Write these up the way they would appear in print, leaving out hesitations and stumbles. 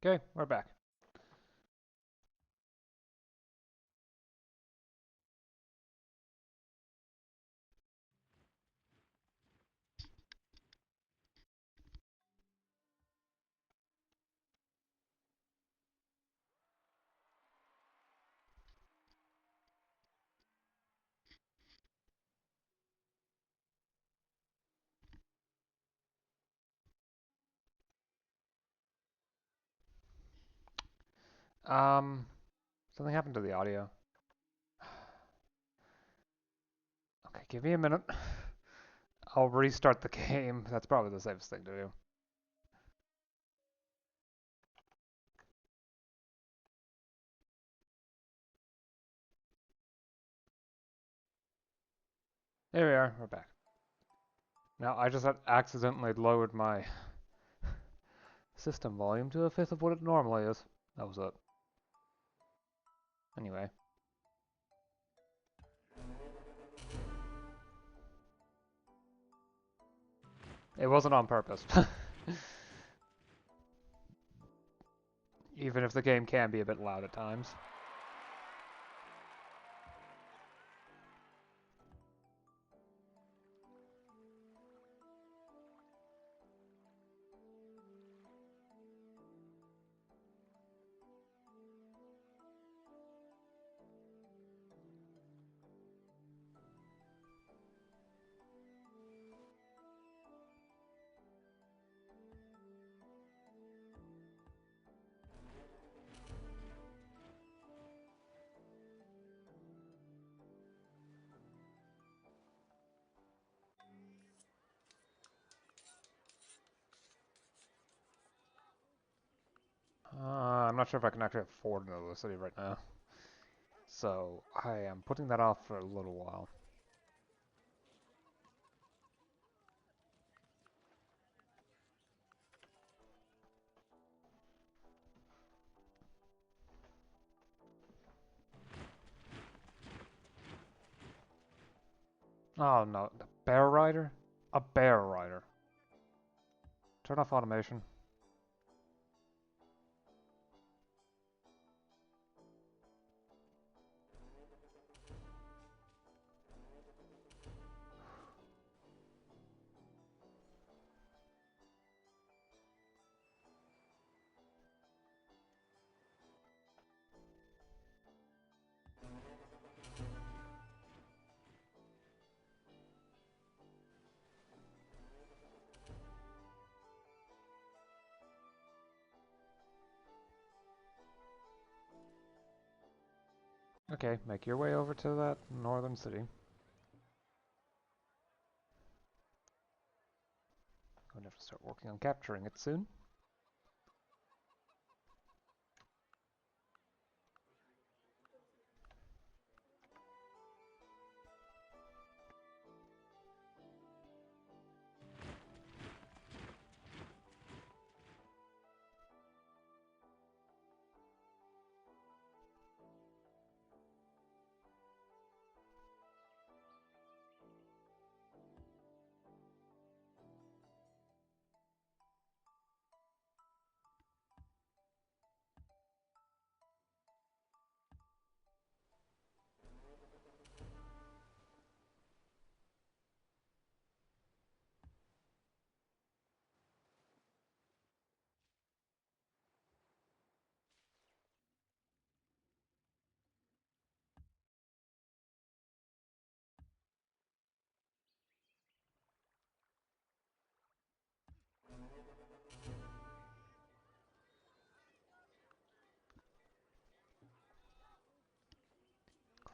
Okay, we're back. Um, Something happened to the audio. Okay, give me a minute. I'll restart the game. That's probably the safest thing to do. There we are. We're back. Now, I just had accidentally lowered my system volume to a fifth of what it normally is. That was it. Anyway. It wasn't on purpose. Even if the game can be a bit loud at times. I'm not sure if I can actually afford another city right now. So, I am putting that off for a little while. Oh no, the bear rider? A bear rider. Turn off automation. Okay, make your way over to that northern city. Going to have to start working on capturing it soon.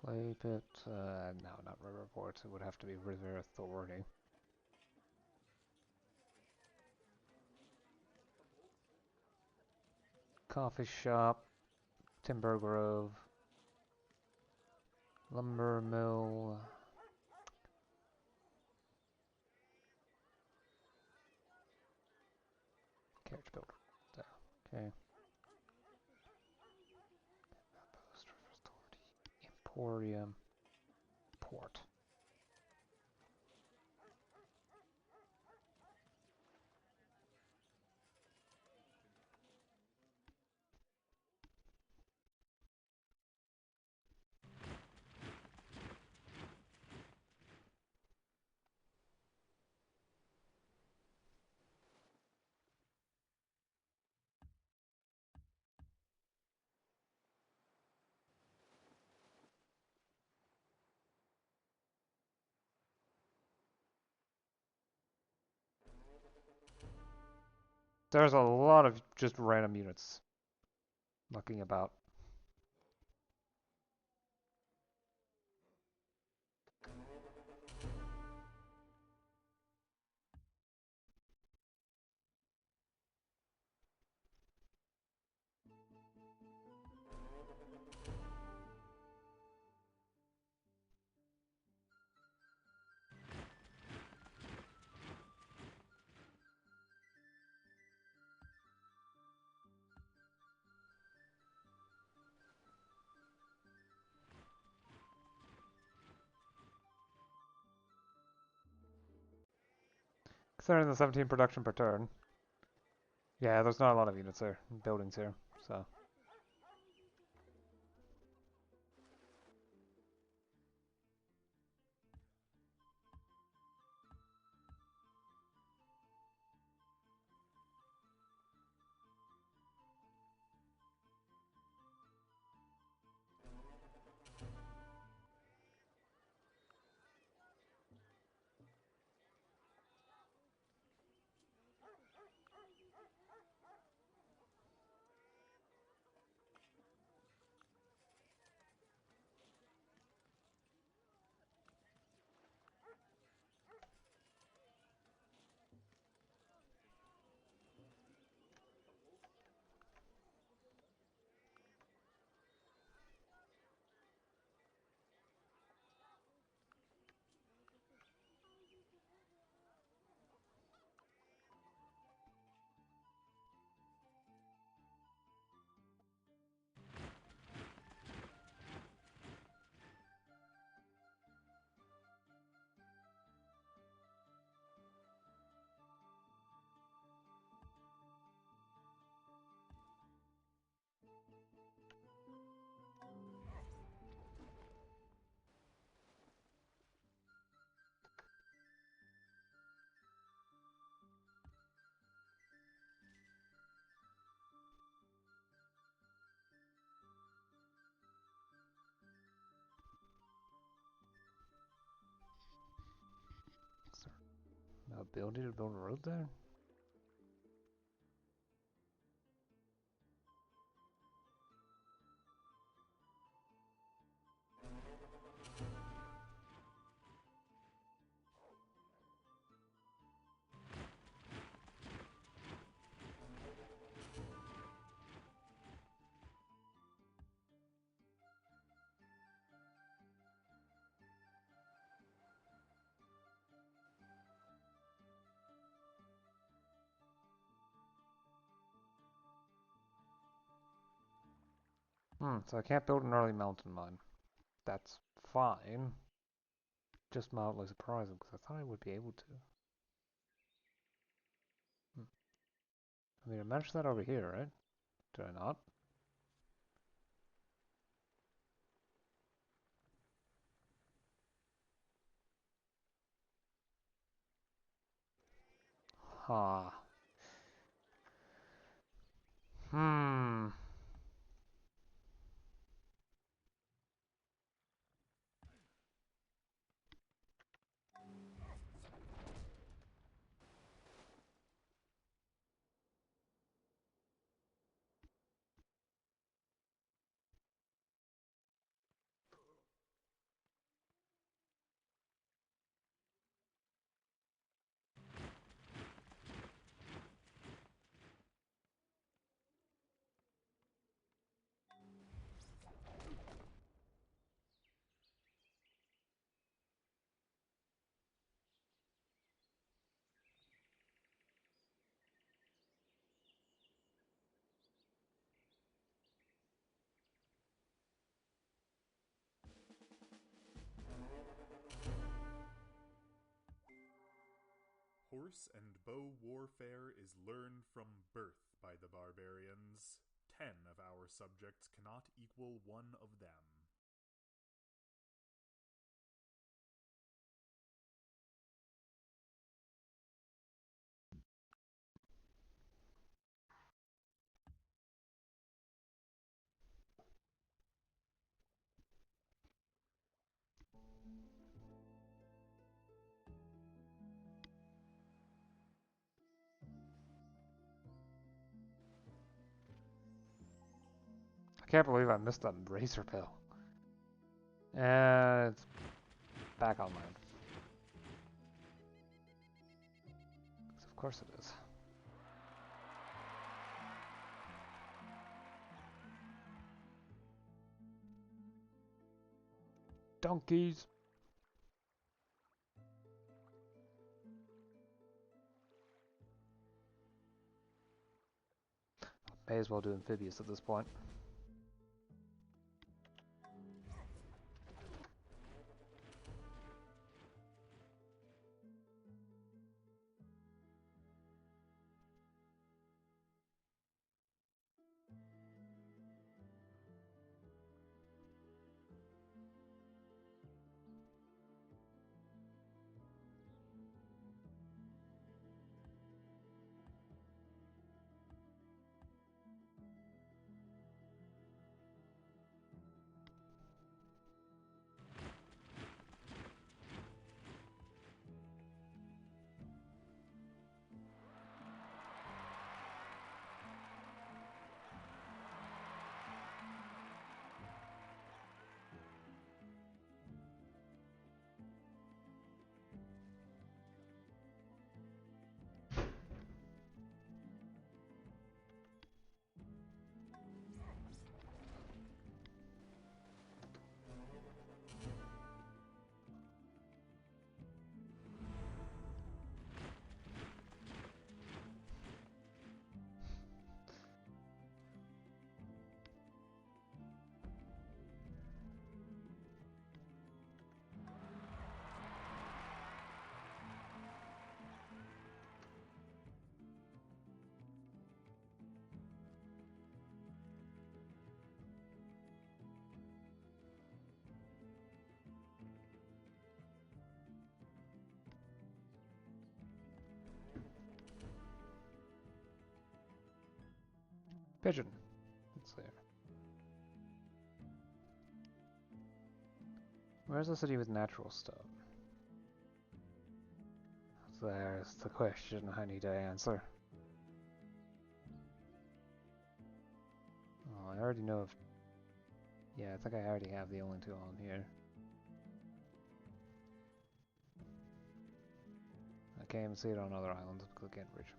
Clay pit, no, not river port. It would have to be river authority. Coffee shop, timber grove, lumber mill. Carriage builder. There. Okay. Post river authority. Emporium. Port. There's a lot of just random units mucking about. Considering the 17 production per turn. Yeah, there's not a lot of units here, buildings here, so. No ability to build a road there? So I can't build an early mountain mine. That's fine. Just mildly surprising, because I thought I would be able to. Hmm. I mean, I managed that over here, right? Did I not? Ha. Hmm. Horse and bow warfare is learned from birth by the barbarians. 10 of our subjects cannot equal one of them. I can't believe I missed that razor pill. And it's back online. Of course it is. Donkeys! May as well do amphibious at this point. Pigeon. Let's see. Where's the city with natural stuff? There's the question I need to answer. Oh, I already know if... Yeah, I think I already have the only two on here. I can't even see it on other islands because I can't reach them.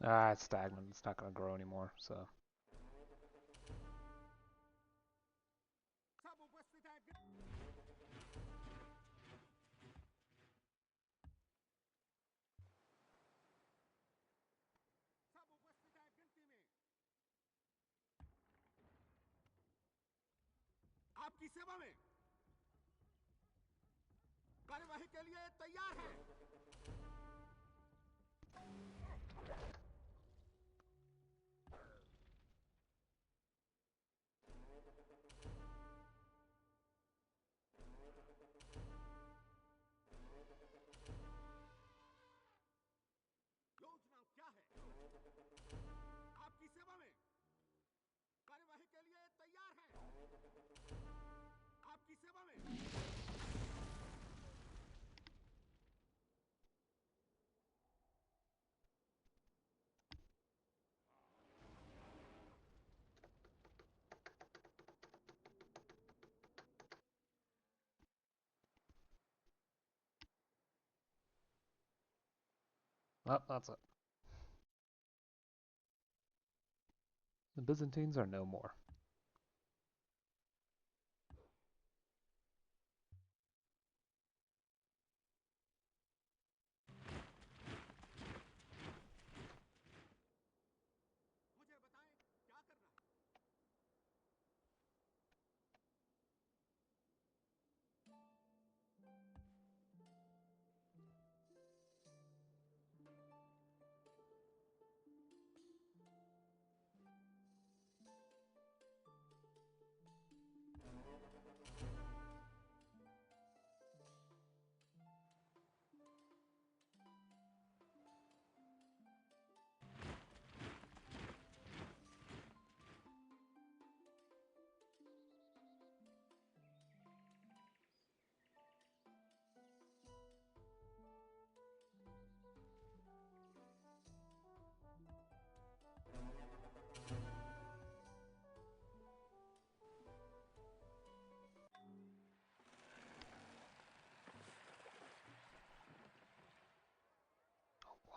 Ah, it's stagnant. It's not going to grow anymore, so... आपकी सेवा में कार्यवाही के लिए तैयार है। आपकी सेवा में। Oh, that's it. The Byzantines are no more. मुझे बताएं क्या करना है।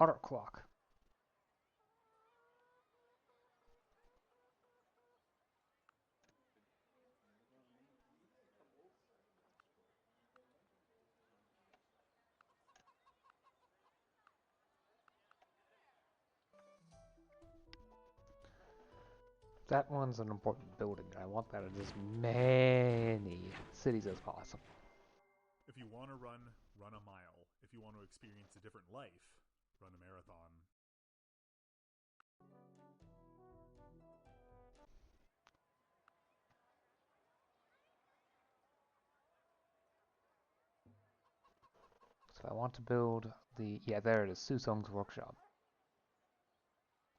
Water clock. That one's an important building. I want that in as many cities as possible. If you want to run, run a mile. If you want to experience a different life, run a marathon. So I want to build the... Yeah, there it is. Susong's workshop.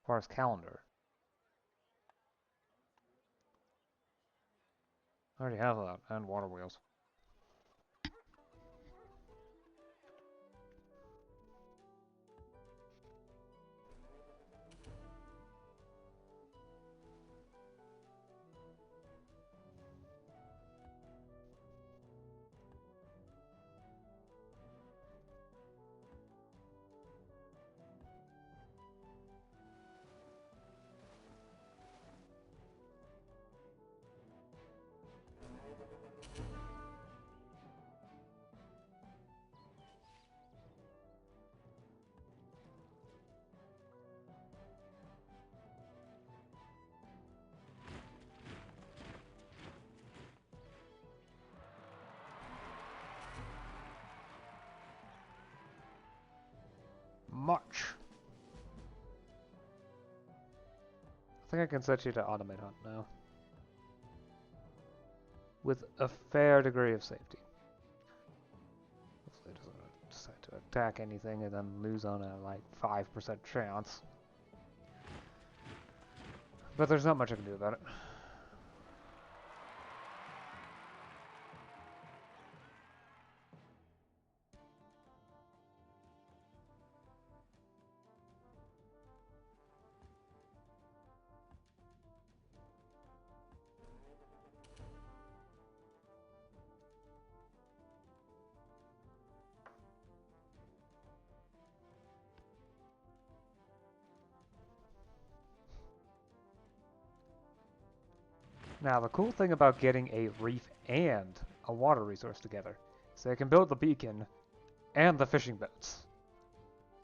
Requires calendar. I already have that. And water wheels. March. I think I can set you to automate hunt now. With a fair degree of safety. Hopefully it doesn't decide to attack anything and then lose on a like 5% chance. But there's not much I can do about it. Now, the cool thing about getting a reef and a water resource together is they can build the beacon and the fishing boats.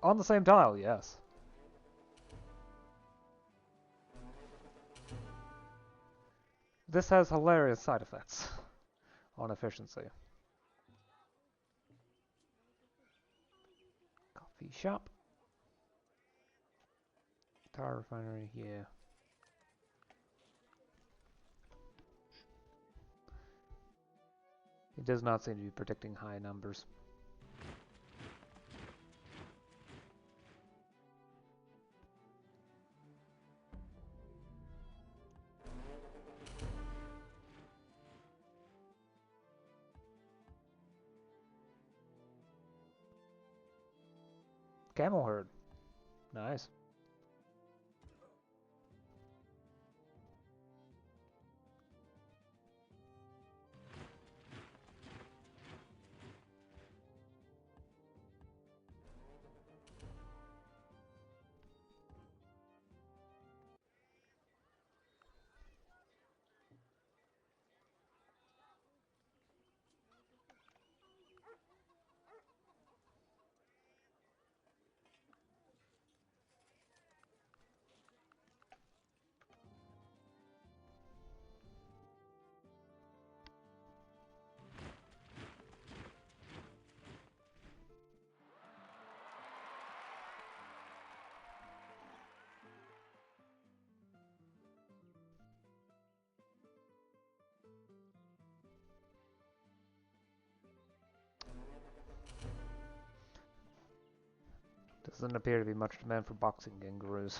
On the same tile, yes. This has hilarious side effects on efficiency. Coffee shop. Tire refinery, yeah. It does not seem to be predicting high numbers. Camel herd. Nice. Doesn't appear to be much demand for boxing kangaroos.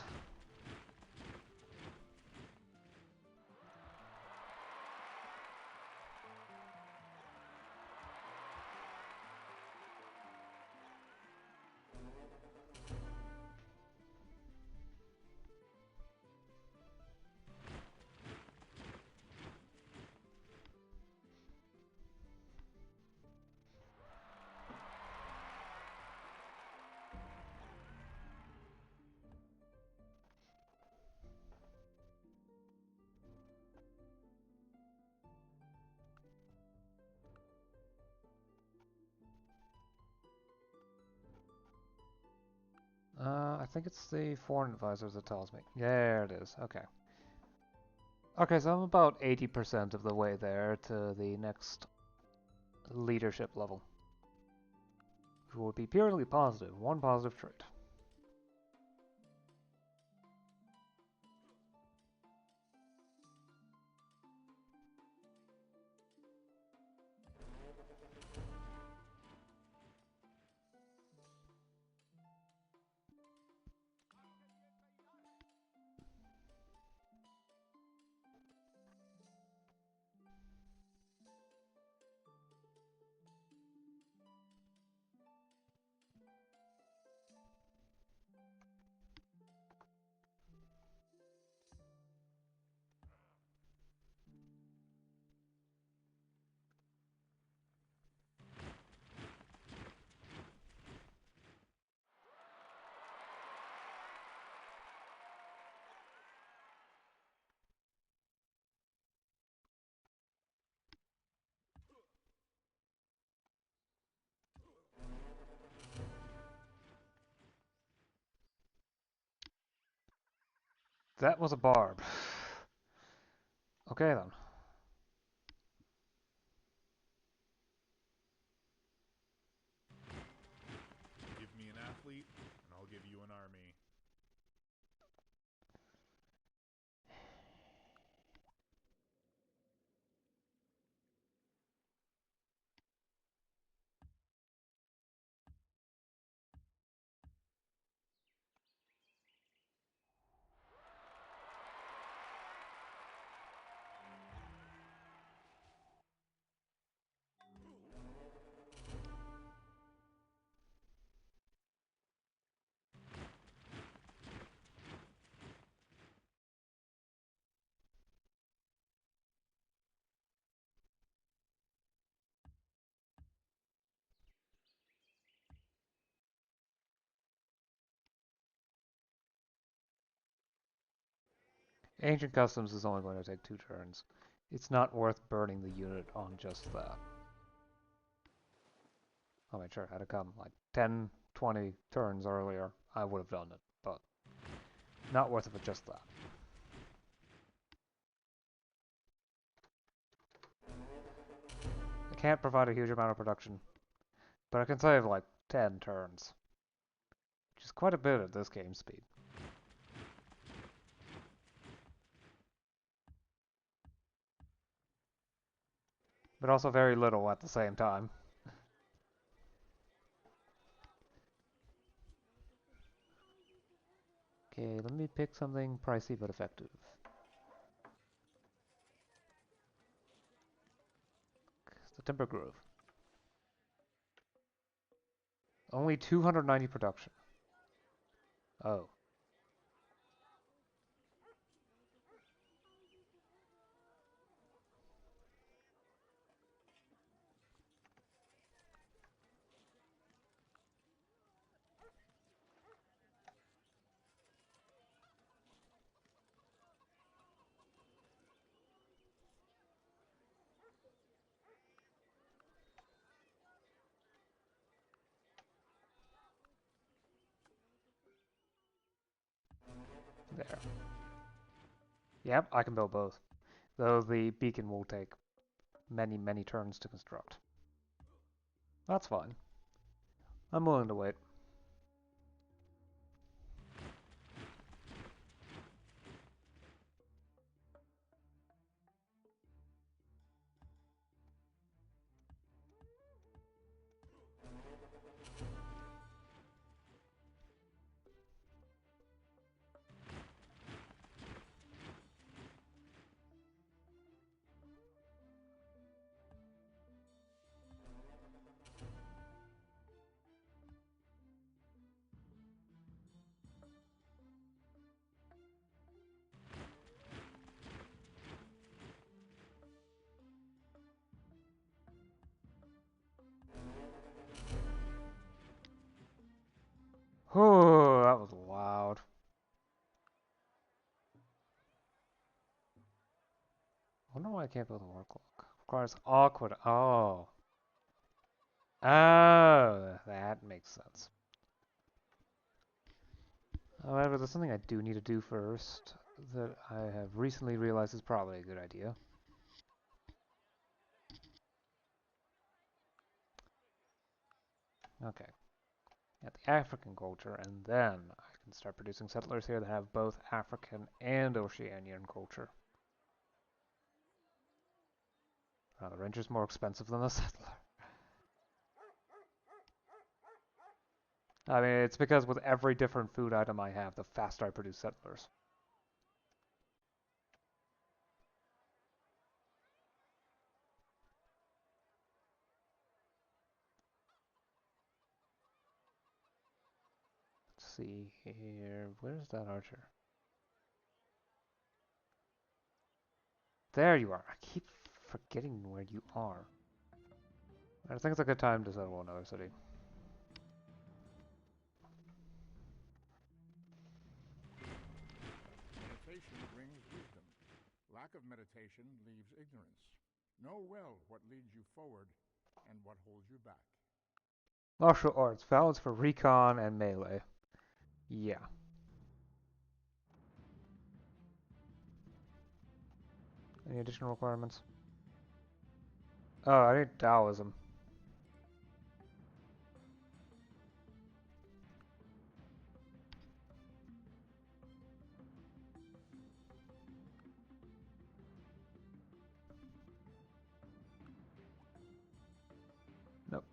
I think it's the foreign advisors that tells me. There it is. Okay. Okay, so I'm about 80% of the way there to the next leadership level. Which would be purely positive. One positive trait. That was a barb. Okay then. Give me an athlete, and I'll give you an army. Ancient Customs is only going to take 2 turns. It's not worth burning the unit on just that. I mean, sure, had it come like 10, 20 turns earlier, I would have done it, but not worth it for just that. I can't provide a huge amount of production, but I can save like 10 turns, which is quite a bit at this game speed. But also very little at the same time. Okay, let me pick something pricey but effective. The Timber Grove. Only 290 production. Oh. There. Yep, I can build both. Though the beacon will take many, many turns to construct. That's fine. I'm willing to wait. Oh, that was loud. I wonder why I can't build a war clock. Requires awkward. Oh. Oh, that makes sense. However, there's something I do need to do first that I have recently realized is probably a good idea. Okay. Get the African culture, and then I can start producing settlers here that have both African and Oceanian culture. The ranger's more expensive than the settler. I mean, it's because with every different food item I have, the faster I produce settlers. Let's see here. Where's that archer? There you are. I keep forgetting where you are. I think it's a good time to settle another city. Meditation brings wisdom. Lack of meditation leaves ignorance. Know well what leads you forward and what holds you back. Martial arts. Balance for recon and melee. Yeah. Any additional requirements? Oh, I need Taoism. Nope.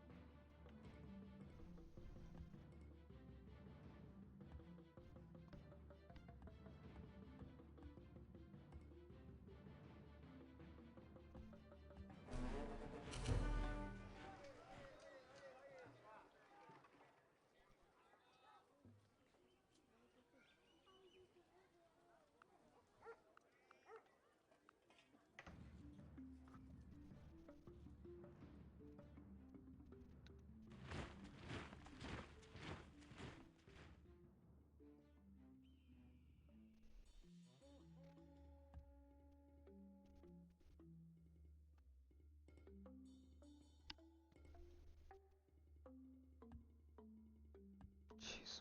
Jeez.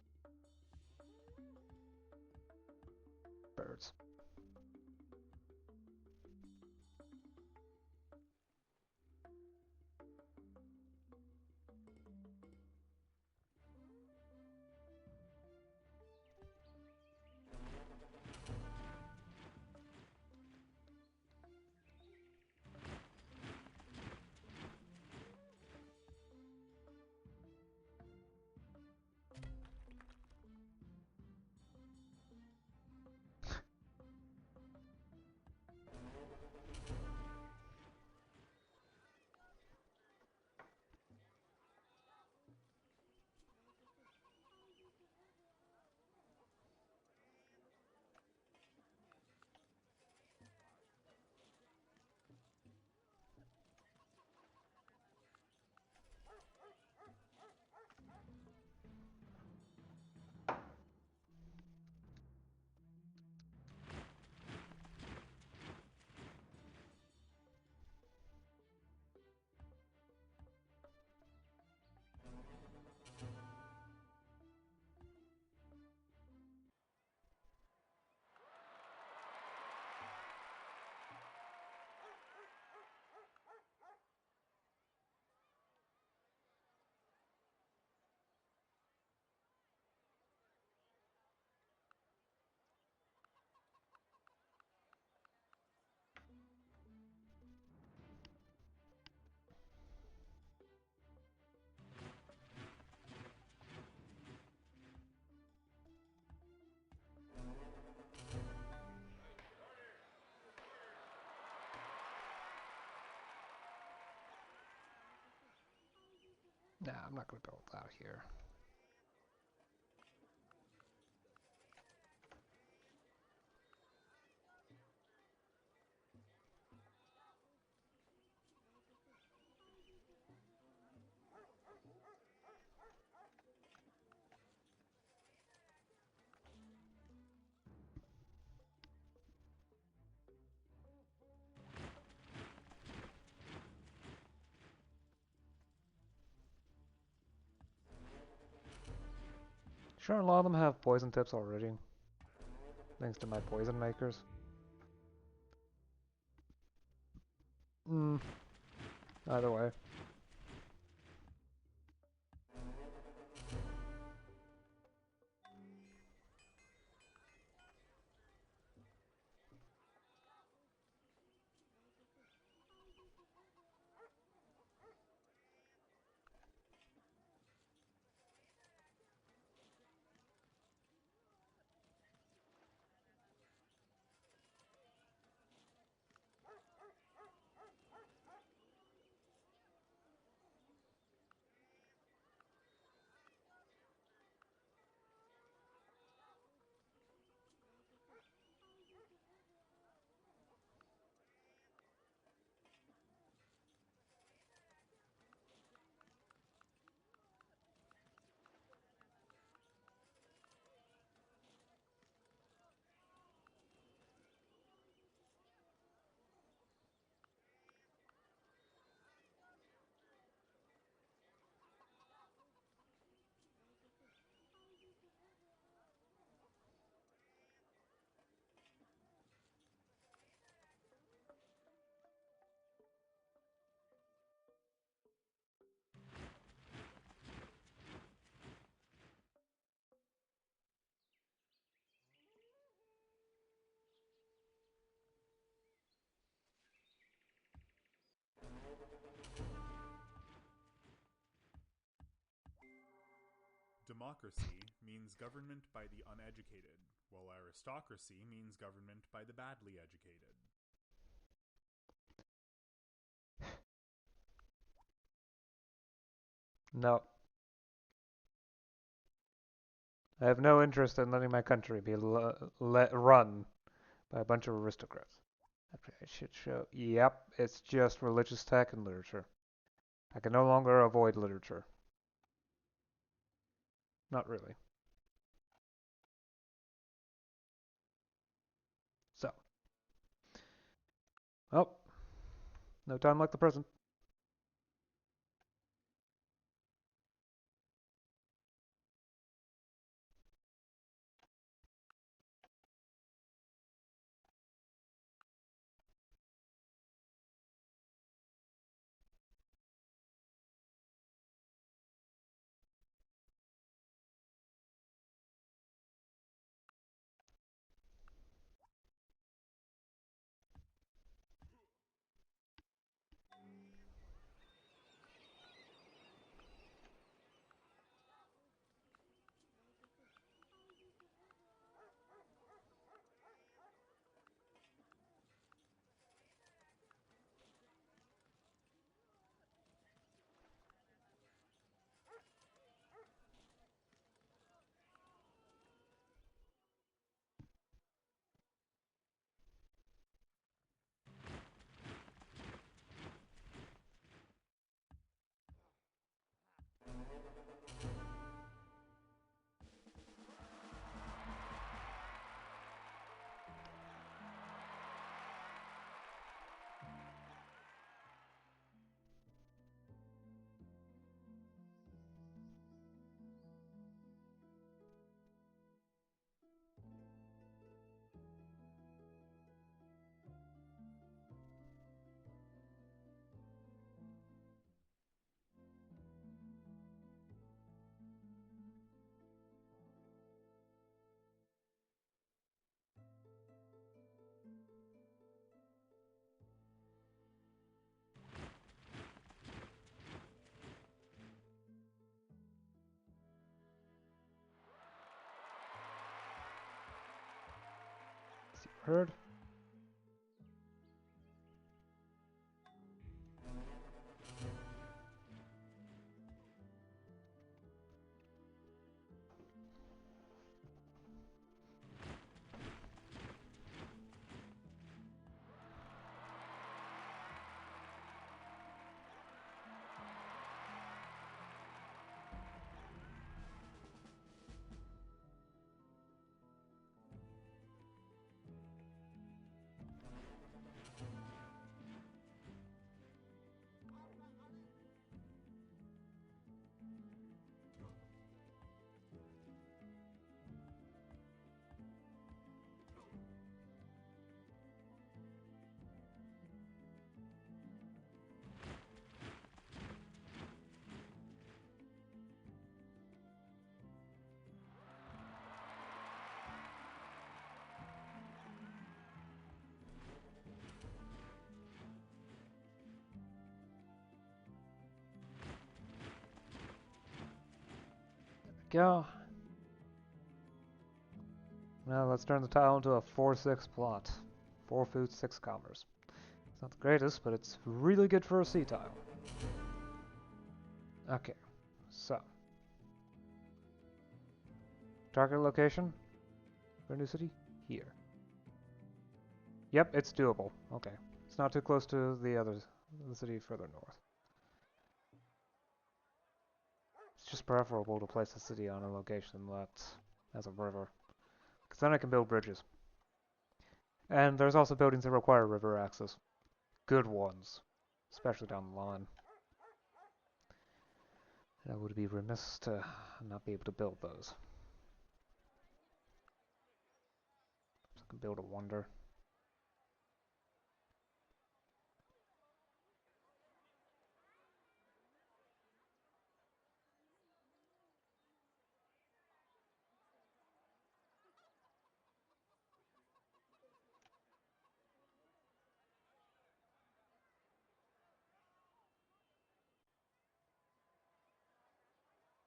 Birds. Nah, I'm not going to build out here. Sure, a lot of them have poison tips already, thanks to my poison makers. Either way. Democracy means government by the uneducated, while aristocracy means government by the badly educated. No. I have no interest in letting my country be run by a bunch of aristocrats. Actually, I should show. Yep, it's just religious tech and literature. I can no longer avoid literature. Not really. So. Oh. No time like the present. As you heard. go. Now let's turn the tile into a 4-6 plot. 4 food, 6 commerce. It's not the greatest, but it's really good for a sea tile. Okay, so. Target location for a new city? Here. Yep, it's doable. Okay. It's not too close to the city further north. It's just preferable to place a city on a location that has a river. Because then I can build bridges. And there's also buildings that require river access. Good ones. Especially down the line. I would be remiss to not be able to build those. So I can build a wonder.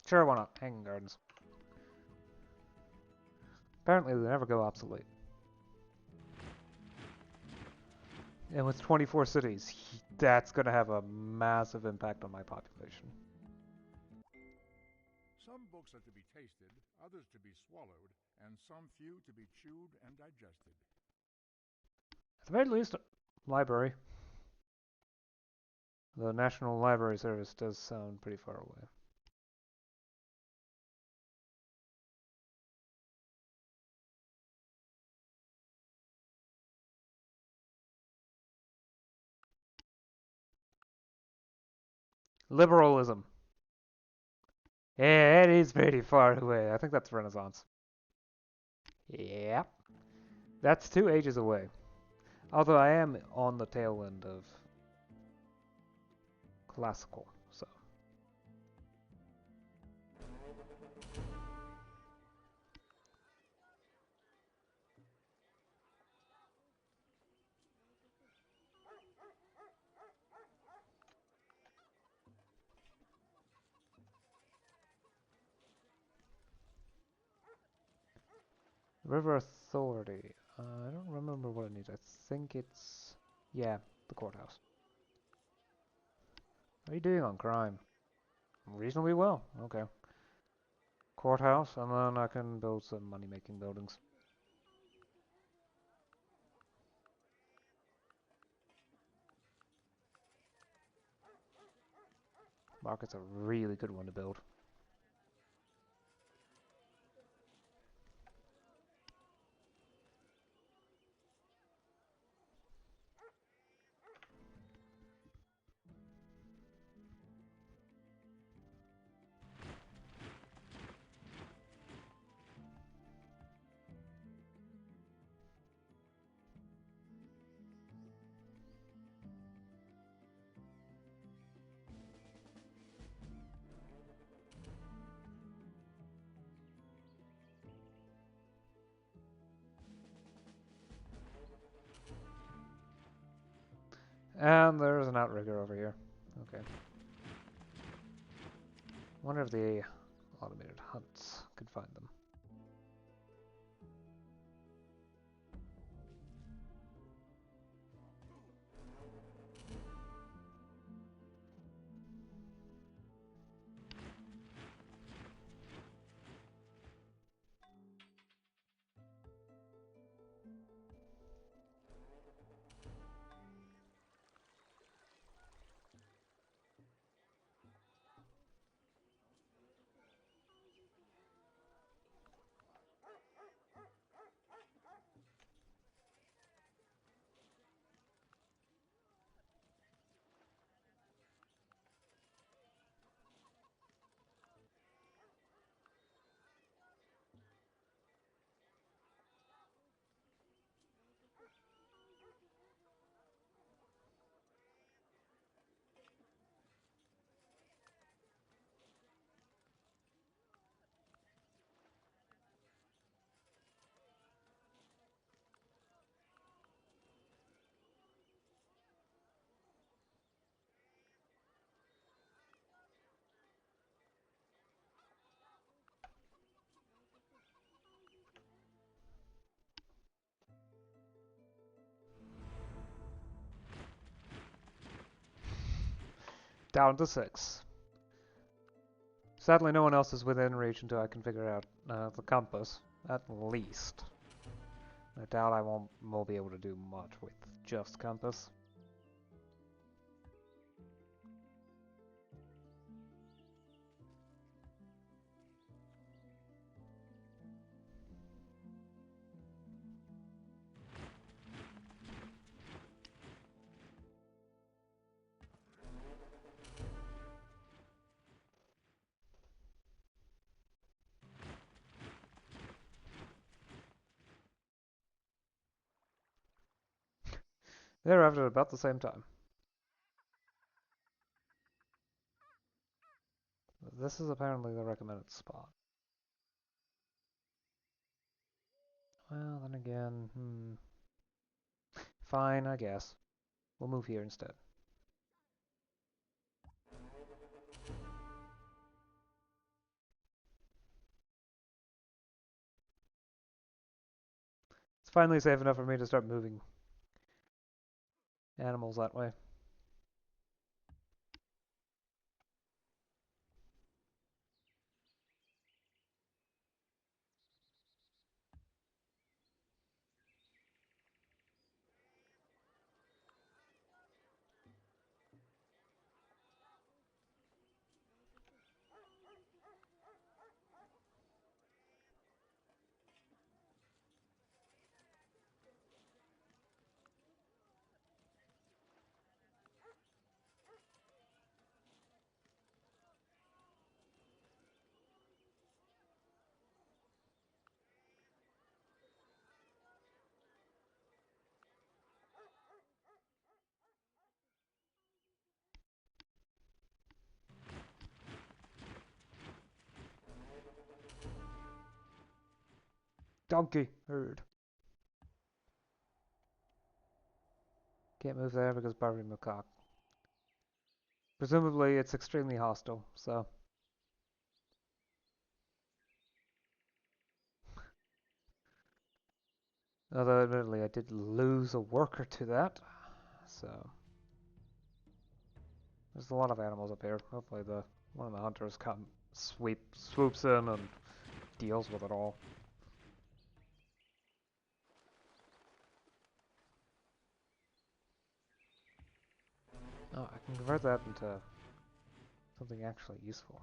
Sure, why not? Hanging gardens. Apparently they never go obsolete. And with 24 cities, that's going to have a massive impact on my population. Some books are to be tasted, others to be swallowed, and some few to be chewed and digested. At the very least, library. The National Library Service does sound pretty far away. Liberalism. Yeah, it is pretty far away. I think that's Renaissance. Yeah. That's 2 ages away. Although I am on the tail end of classical, so. River Authority. I don't remember what it needs. I think it's... yeah, the courthouse. How are you doing on crime? Reasonably well. Okay. Courthouse, and then I can build some money-making buildings. Market's a really good one to build. And there's an outrigger over here. Okay. Wonder if the automated hunts could find them. Down to 6. Sadly, no one else is within reach until I can figure out the compass, at least. I doubt I won't be able to do much with just compass. They arrived at about the same time. This is apparently the recommended spot. Well, then again, fine, I guess. We'll move here instead. It's finally safe enough for me to start moving animals that way. Donkey herd. Can't move there because Barbie macaque. Presumably it's extremely hostile, so. Although admittedly I did lose a worker to that, so. There's a lot of animals up here. Hopefully one of the hunters swoops in and deals with it all. Oh, I can convert that into something actually useful.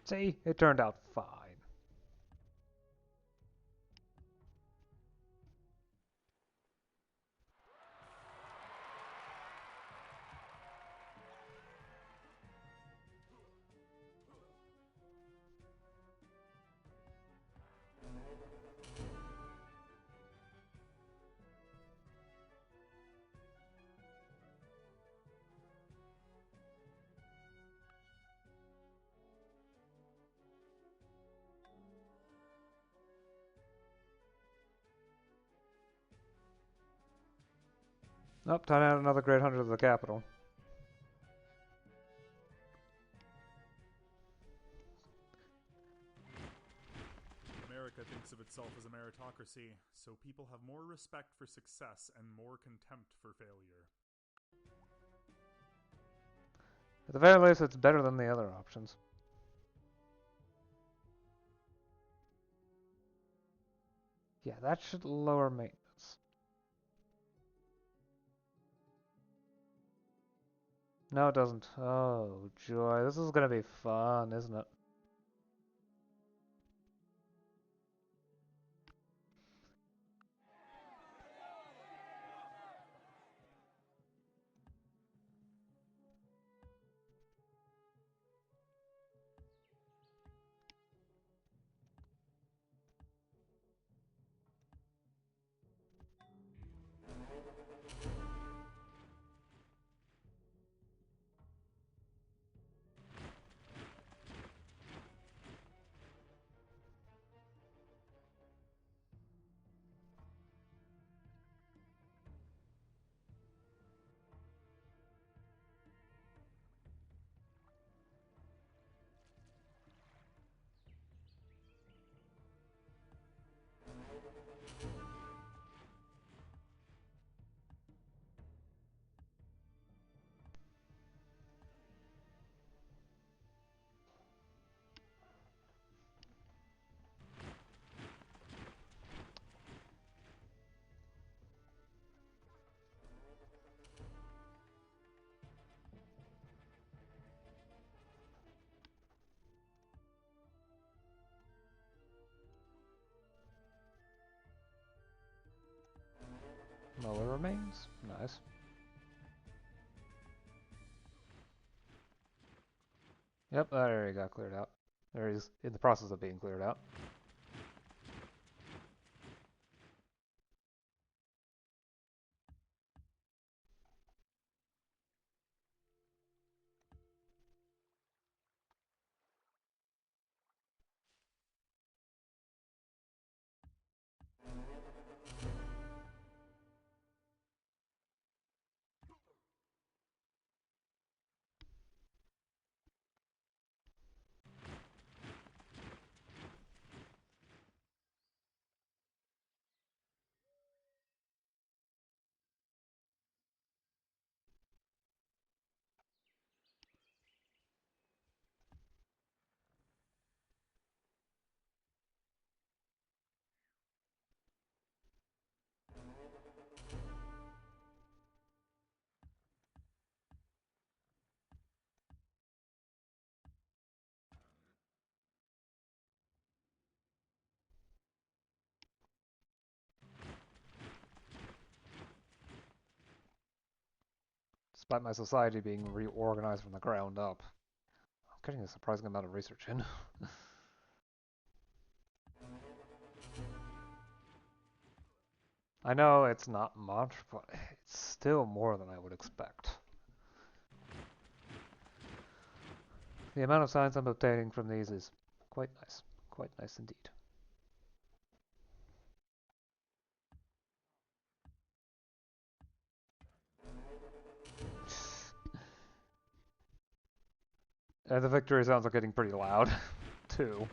See, it turned out fine. Nope, time to add another great hunter to the capital. America thinks of itself as a meritocracy, so people have more respect for success and more contempt for failure. At the very least, it's better than the other options. Yeah, that should lower maintenance. No, it doesn't. Oh, joy. This is gonna be fun, isn't it? Lower remains. Nice. Yep, that area got cleared out. Or is in the process of being cleared out. Despite my society being reorganized from the ground up. I'm getting a surprising amount of research in. I know it's not much, but it's still more than I would expect. The amount of science I'm obtaining from these is quite nice. Quite nice indeed. And the victory sounds are getting pretty loud, too.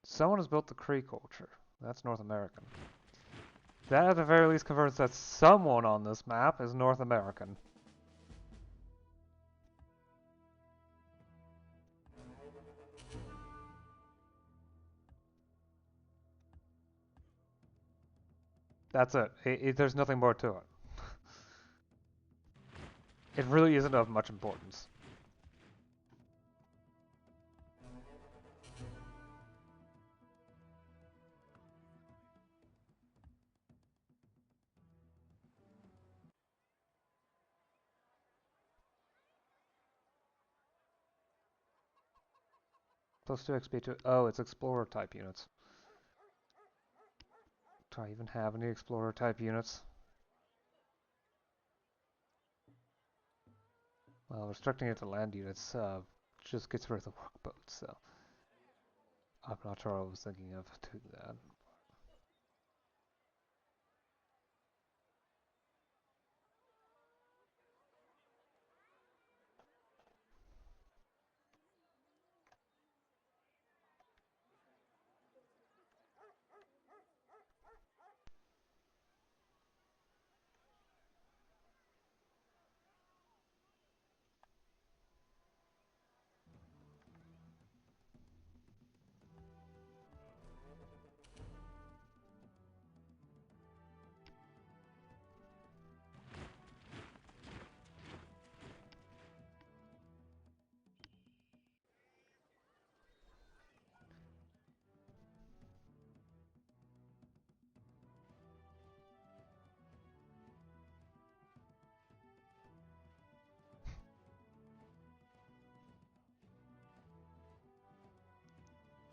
Someone has built the Cree culture. That's North American. That at the very least confirms that someone on this map is North American. That's it. There's nothing more to it. It really isn't of much importance. Plus 2 XP to... Oh, it's Explorer type units. Do I even have any Explorer type units? Well, restricting it to land units just gets rid of the workboats, so... I'm not sure I was thinking of doing that.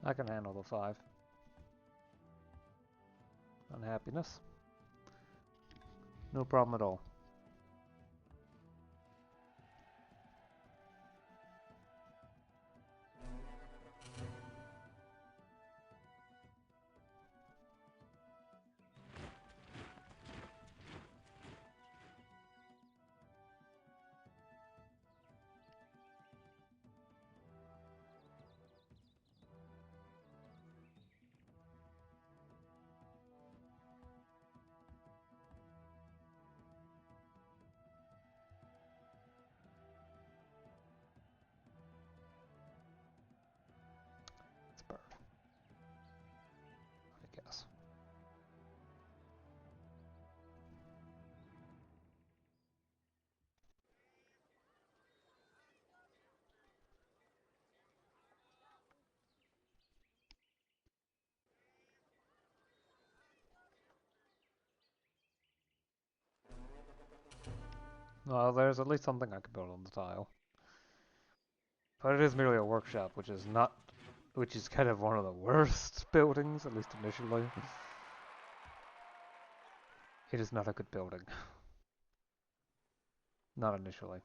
I can handle the 5. Unhappiness. No problem at all. It's bird, I guess. Well, there's at least something I can build on the tile. But it is merely a workshop, which is kind of one of the worst buildings, at least initially. It is not a good building. Not initially.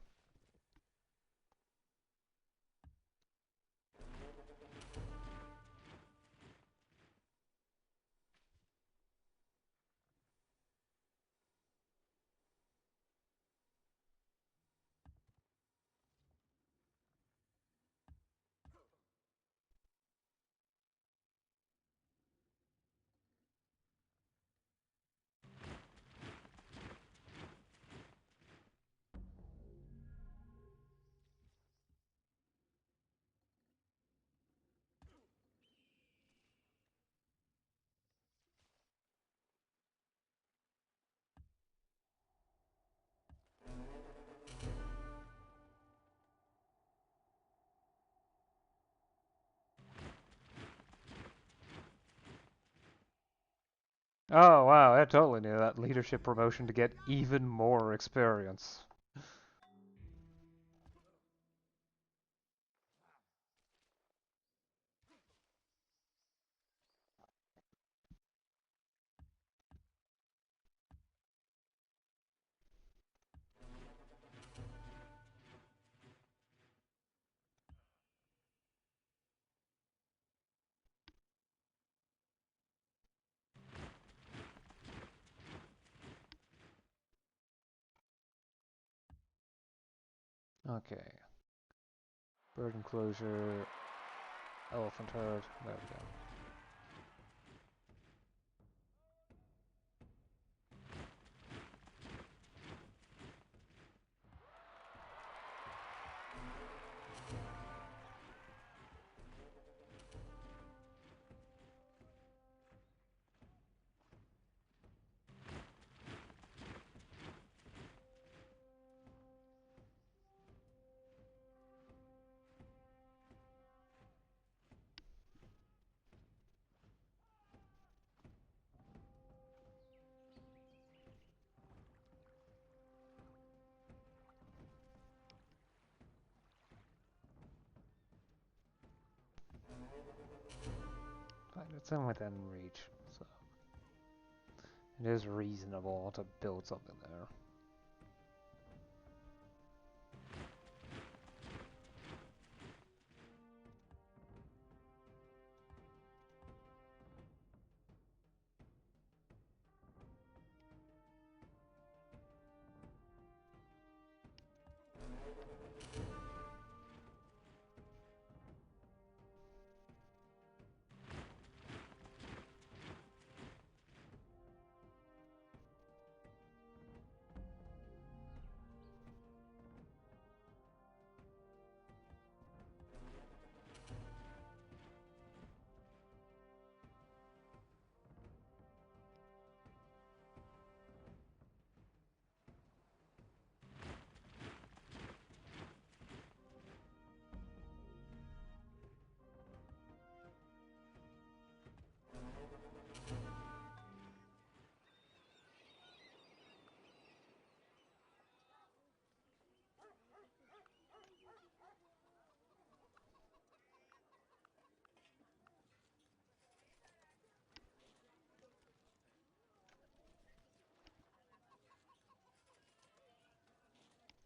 Oh wow, I totally knew that leadership promotion to get even more experience. Okay. Bird enclosure, elephant herd, there we go. But it's in within reach, so it is reasonable to build something there.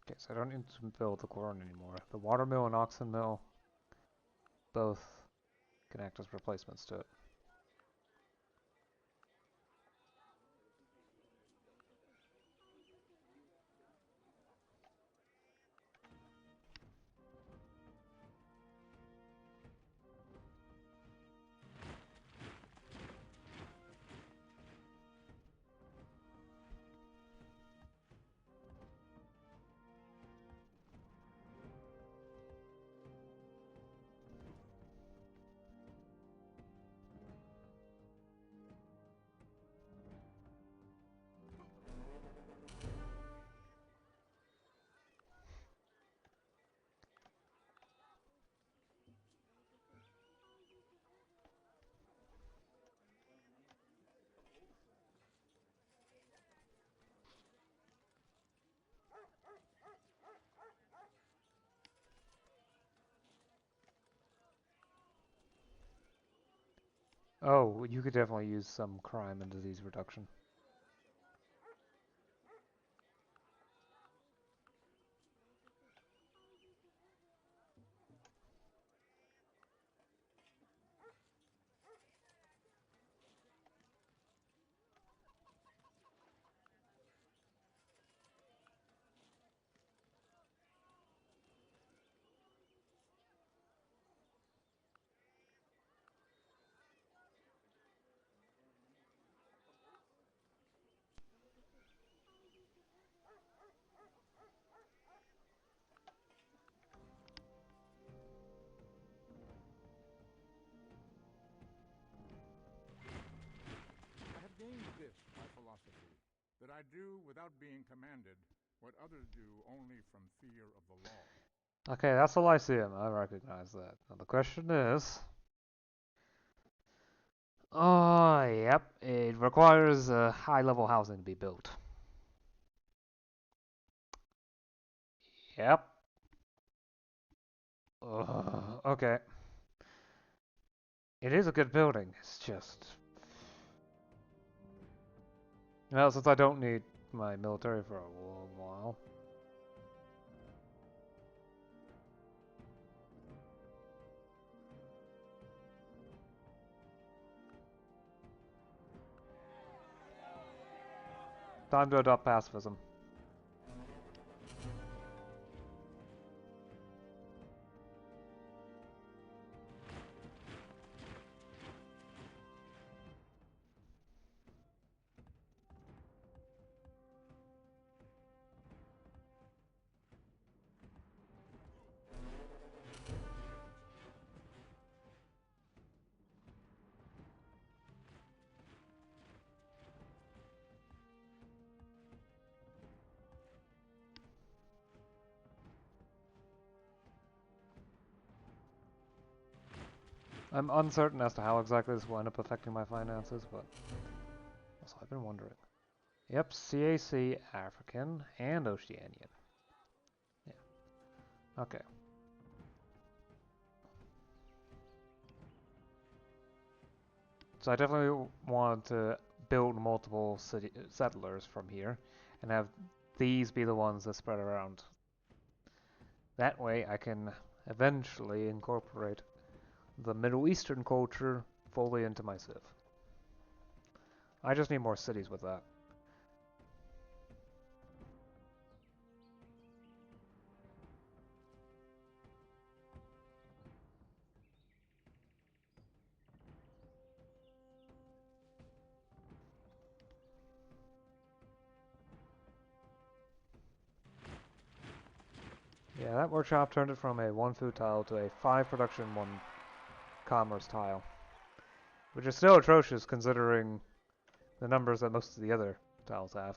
Okay, so I don't need to build the corn anymore. The water mill and oxen mill both can act as replacements to it. Oh, you could definitely use some crime and disease reduction. I have gained this by philosophy, that I do without being commanded what others do only from fear of the law. Okay, that's the Lyceum. I recognize that. Now the question is... Oh, yep. It requires high-level housing to be built. Yep. Okay. It is a good building. It's just... Well, since I don't need my military for a while. Time to adopt pacifism. I'm uncertain as to how exactly this will end up affecting my finances, but also I've been wondering. Yep, CAC, African, and Oceanian. Yeah. Okay. So I definitely want to build multiple settlers from here, and have these be the ones that spread around. That way I can eventually incorporate the Middle Eastern culture fully into my civ. I just need more cities with that. Yeah, that workshop turned it from a 1 food tile to a 5 production, 1 commerce tile. Which is still atrocious considering the numbers that most of the other tiles have.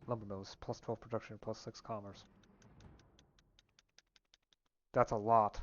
Lumber mills, plus 12 production, plus 6 commerce. That's a lot.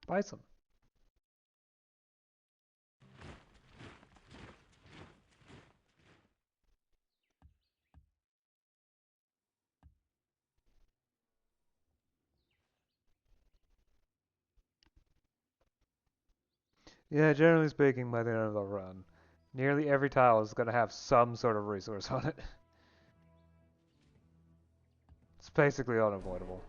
Bison. Yeah, generally speaking, by the end of the run, nearly every tile is going to have some sort of resource on it. It's basically unavoidable.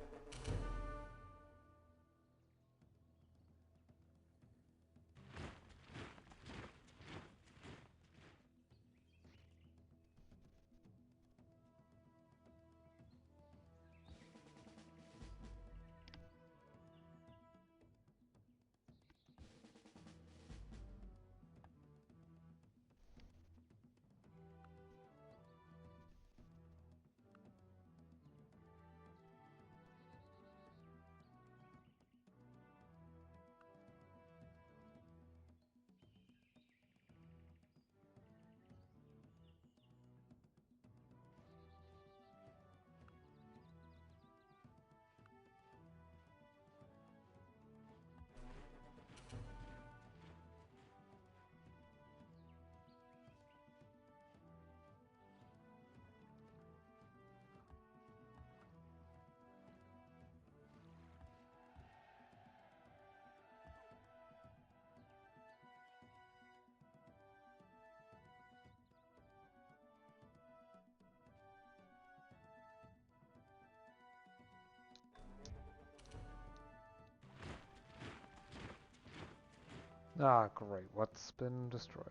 Ah, great. What's been destroyed?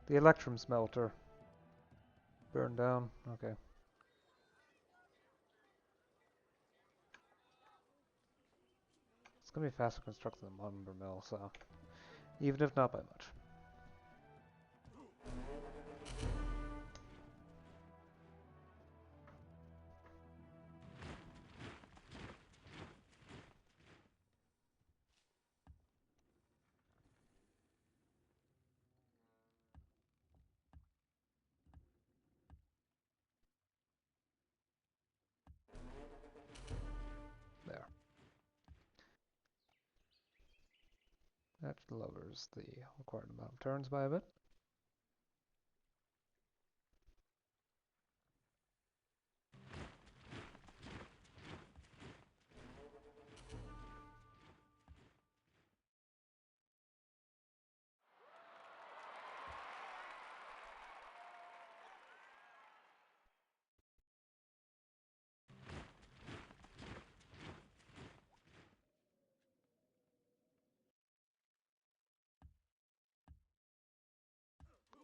The electrum smelter. Burned down. Okay. It's going to be faster constructed than lumber mill, so even if not by much. There. That lowers the required amount of turns by a bit.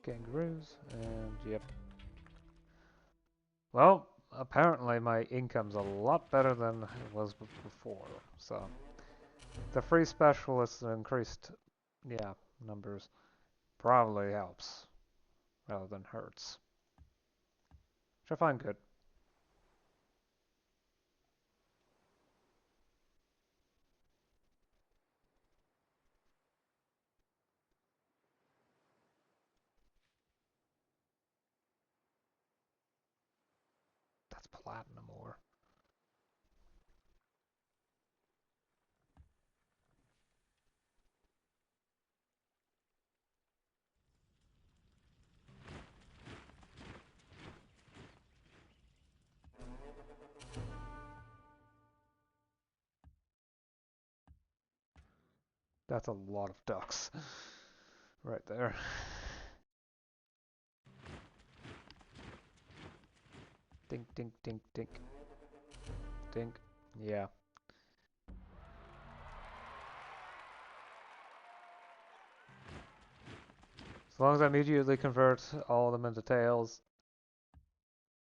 Kangaroos, and yep. Well, apparently my income's a lot better than it was before, so the free specialists and increased, yeah, numbers probably helps rather than hurts, which I find good. That's platinum ore. That's a lot of ducks right there. Dink, dink, dink, dink. Dink. Yeah. As long as I immediately convert all of them into tails,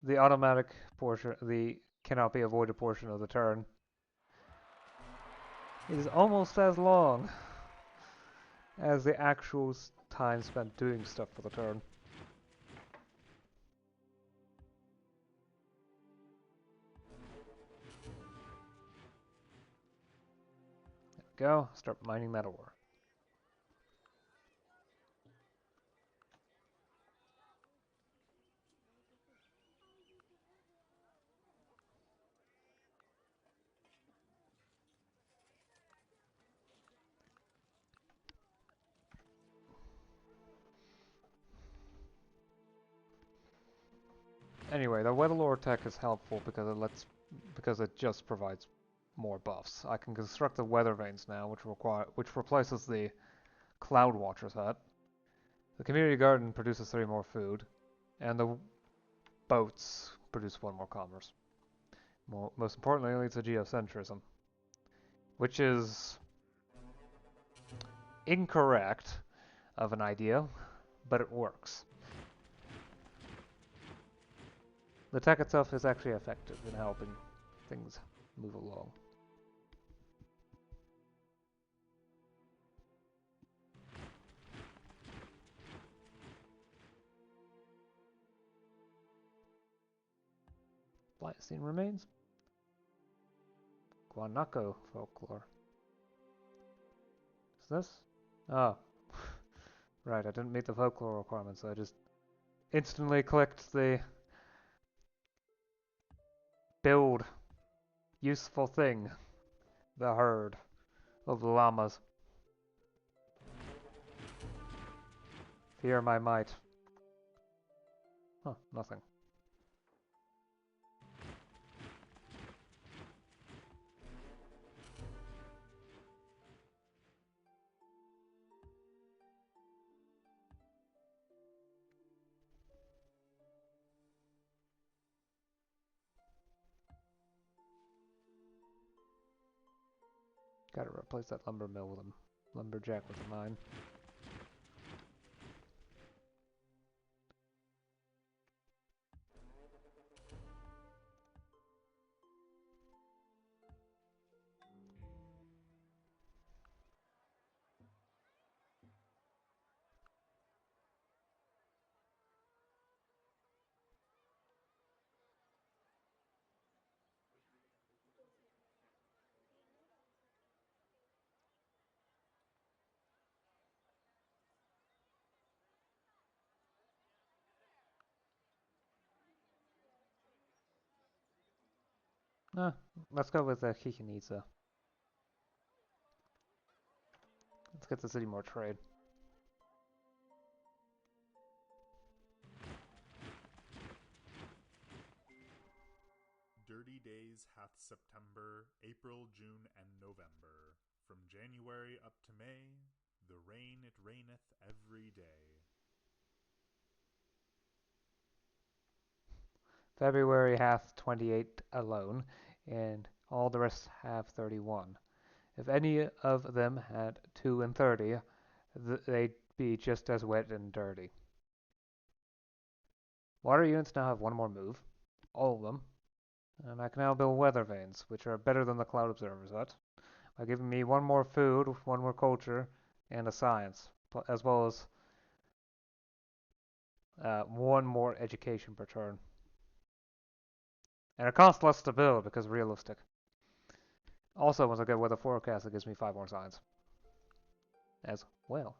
the automatic portion, the cannot be avoided portion of the turn, is almost as long as the actual time spent doing stuff for the turn. There we go. Start mining that ore. Anyway, the Weatherlore tech is helpful because it just provides more buffs. I can construct the weather vanes now, which replaces the Cloud Watcher's hut. The community garden produces 3 more food, and the boats produce 1 more commerce. Most importantly, it leads to geocentrism, which is incorrect of an idea, but it works. The tech itself is actually effective in helping things move along. Pleistocene remains. Guanaco folklore. Is this? Oh. Right, I didn't meet the folklore requirement, so I just instantly clicked the build useful thing. The herd of llamas. Fear my might. Huh, nothing. Gotta replace that lumber mill with a lumberjack with a mine. Ah, let's go with the Chichen-Itza. Let's get the city more trade. Dirty days hath September, April, June, and November. From January up to May, the rain it raineth every day. February hath 28 alone, and all the rest have 31. If any of them had 2 and 30, they'd be just as wet and dirty. Water units now have 1 more move. All of them. And I can now build weather vanes, which are better than the Cloud Observer's hut, by giving me 1 more food, 1 more culture, and a science, as well as 1 more education per turn. And it costs less to build because realistic. Also, once I get weather forecast, it gives me 5 more science. As well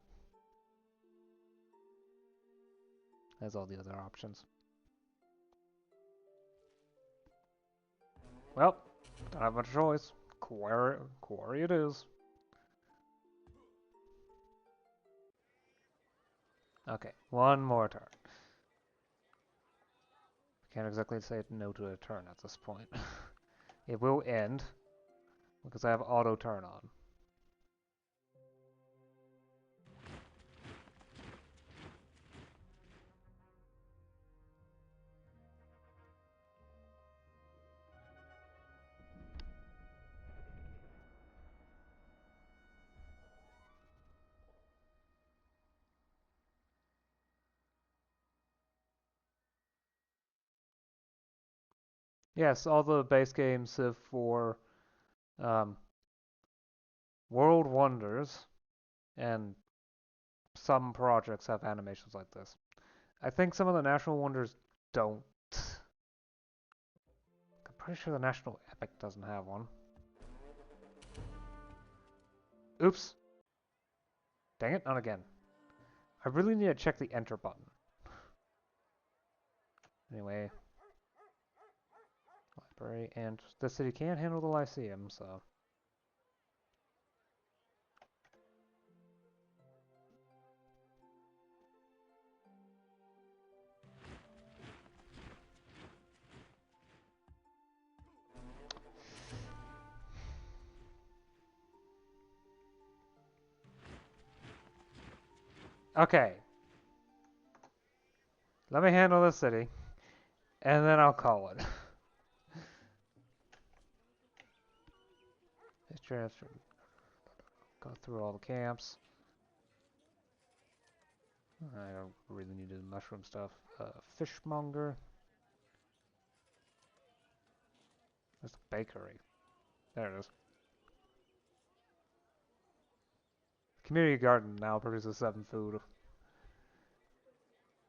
as all the other options. Well, don't have much choice. Quarry it is. Okay, 1 more turn. Can't exactly say no to a turn at this point. It will end because I have auto turn on. Yes, all the base games for World Wonders and some projects have animations like this. I think some of the National Wonders don't. I'm pretty sure the National Epic doesn't have one. Oops. Dang it, not again. I really need to check the enter button. Anyway. Library, and the city can't handle the Lyceum, so... Okay, let me handle this city, and then I'll call it. Let's transfer. Go through all the camps. I don't really need the mushroom stuff. Fishmonger. There's the bakery. There it is. Community garden now produces 7 food.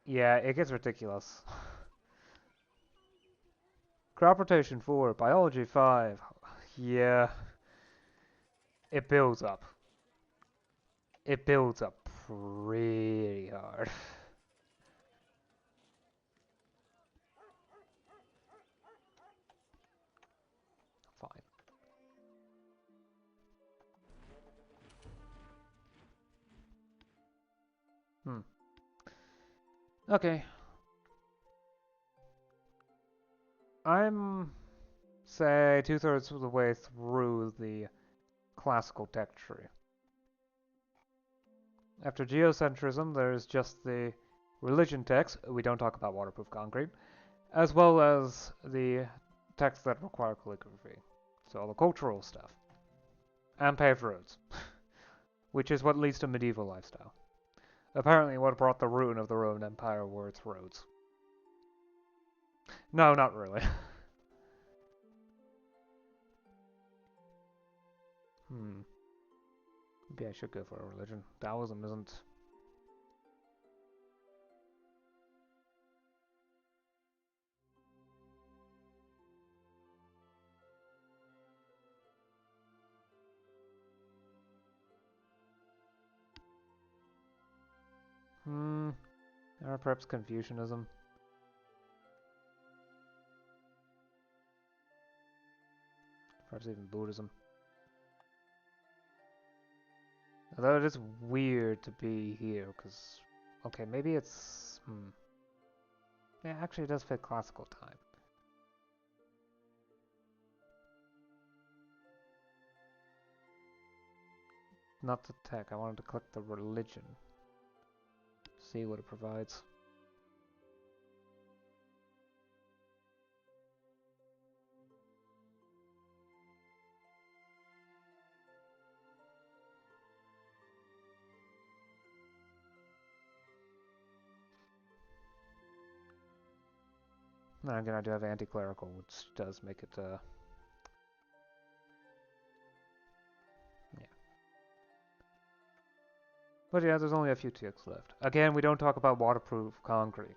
Yeah, it gets ridiculous. Crop rotation 4, biology 5. Yeah, it builds up. It builds up pretty hard. Fine. Hmm. Okay. I'm, say, 2/3 of the way through the classical tech tree. After geocentrism, there's just the religion text. We don't talk about waterproof concrete, as well as the texts that require calligraphy. So all the cultural stuff. And paved roads, which is what leads to medieval lifestyle. Apparently what brought the ruin of the Roman Empire were its roads. No, not really. Maybe I should go for a religion. Taoism isn't... Or perhaps Confucianism. Perhaps even Buddhism. Although it is weird to be here, because... Okay, maybe it's... Yeah, actually it does fit classical time. Not the tech, I wanted to click the religion. See what it provides. Now again, I do have anti-clerical, which does make it, yeah. But yeah, there's only a few ticks left. Again, we don't talk about waterproof concrete.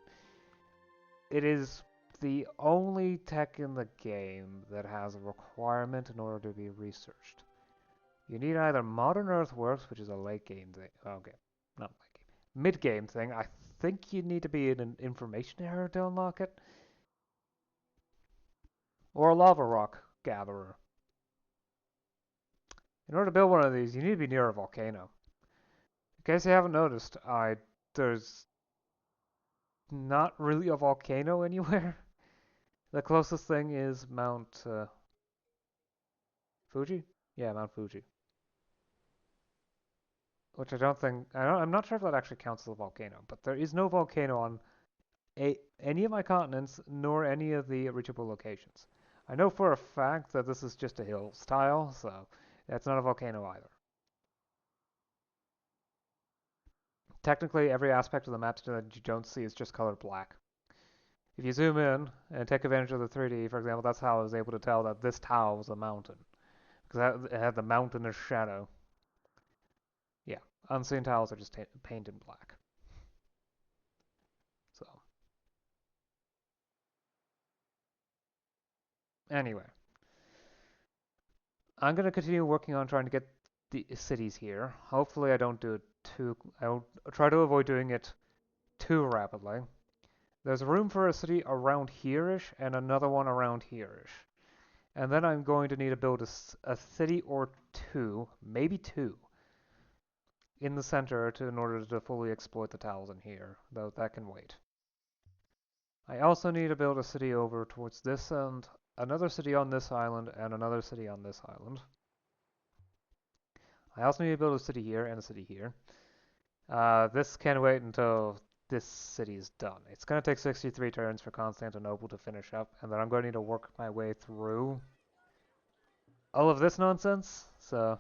It is the only tech in the game that has a requirement in order to be researched. You need either Modern Earthworks, which is a late game thing. Okay, not late game. Mid game thing. I think you need to be in an information era to unlock it. Or a lava rock gatherer. In order to build one of these, you need to be near a volcano. In case you haven't noticed, there's not really a volcano anywhere. The closest thing is Mount Fuji? Yeah, Mount Fuji. Which I don't think... I'm not sure if that actually counts as a volcano, but there is no volcano on any of my continents, nor any of the reachable locations. I know for a fact that this is just a hill style, so that's not a volcano either. Technically, every aspect of the map that you don't see is just colored black. If you zoom in and take advantage of the 3D, for example, that's how I was able to tell that this tile was a mountain. Because it had the mountainous shadow. Yeah, unseen tiles are just painted black. So, anyway. I'm going to continue working on trying to get the cities here. Hopefully I don't do it too... I'll try to avoid doing it too rapidly. There's room for a city around here-ish and another one around here-ish. And then I'm going to need to build a city or two, maybe two, in the center in order to fully exploit the tiles in here, though that can wait. I also need to build a city over towards this end, another city on this island, and another city on this island. I also need to build a city here and a city here. This can wait until this city is done. It's going to take 63 turns for Constantinople to finish up, and then I'm going to need to work my way through all of this nonsense. So,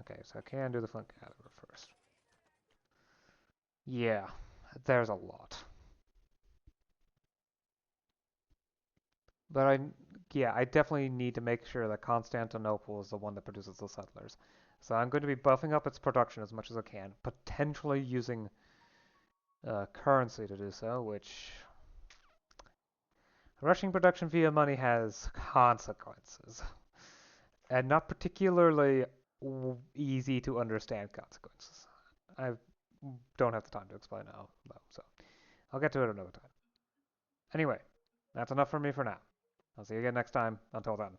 okay, so I can do the Flint Gatherer first. Yeah, there's a lot. But yeah, I definitely need to make sure that Constantinople is the one that produces the settlers. So I'm going to be buffing up its production as much as I can, potentially using currency to do so, which rushing production via money has consequences, and not particularly easy to understand consequences. I don't have the time to explain now, though, so I'll get to it another time. Anyway, that's enough for me for now. I'll see you again next time. Until then.